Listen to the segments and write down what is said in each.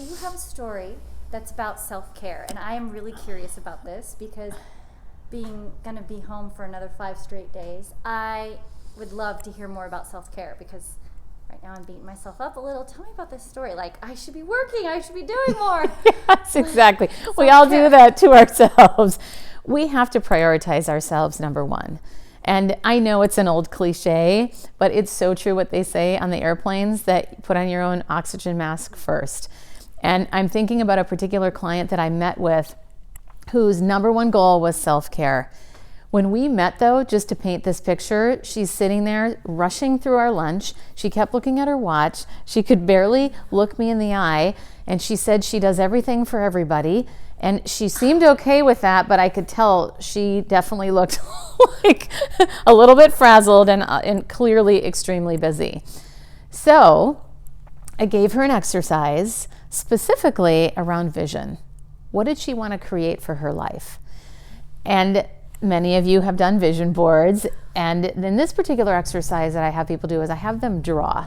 you have a story that's about self-care, and I am really curious about this because going to be home for another 5 straight days, I would love to hear more about self-care because right now I'm beating myself up a little. Tell me about this story. Like, I should be working. I should be doing more. Yes, exactly. We all do that to ourselves. We have to prioritize ourselves, number one. And I know it's an old cliche, but it's so true what they say on the airplanes that put on your own oxygen mask first. And I'm thinking about a particular client that I met with whose number one goal was self-care. When we met, though, just to paint this picture, she's sitting there rushing through our lunch. She kept looking at her watch. She could barely look me in the eye. And she said she does everything for everybody. And she seemed okay with that, but I could tell she definitely looked like a little bit frazzled and clearly extremely busy. So I gave her an exercise specifically around vision. What did she want to create for her life? And many of you have done vision boards. And in this particular exercise that I have people do is I have them draw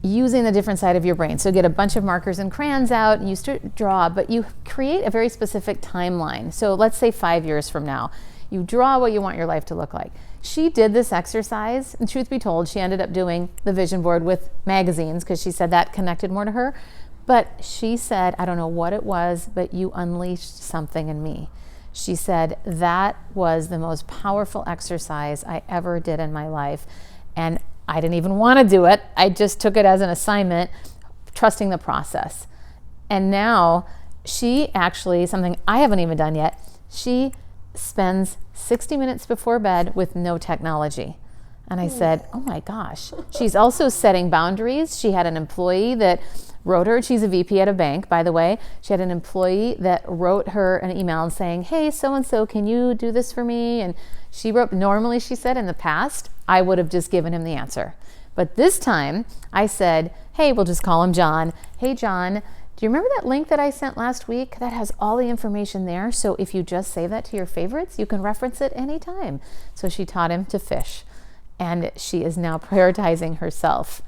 using the different side of your brain. So get a bunch of markers and crayons out and you start draw, but you create a very specific timeline. So let's say 5 years from now, you draw what you want your life to look like. She did this exercise, and truth be told, she ended up doing the vision board with magazines because she said that connected more to her. But she said, I don't know what it was, but you unleashed something in me. She said, that was the most powerful exercise I ever did in my life. And I didn't even want to do it. I just took it as an assignment, trusting the process. And now she actually, something I haven't even done yet, she spends 60 minutes before bed with no technology. And I said, oh my gosh. She's also setting boundaries. She had an employee that wrote her, she's a VP at a bank, by the way. She had an employee that wrote her an email saying, hey, so-and-so, can you do this for me? And she wrote, normally she said in the past, I would have just given him the answer. But this time I said, hey, we'll just call him John. Hey, John, do you remember that link that I sent last week? That has all the information there. So if you just save that to your favorites, you can reference it anytime. So she taught him to fish. And she is now prioritizing herself.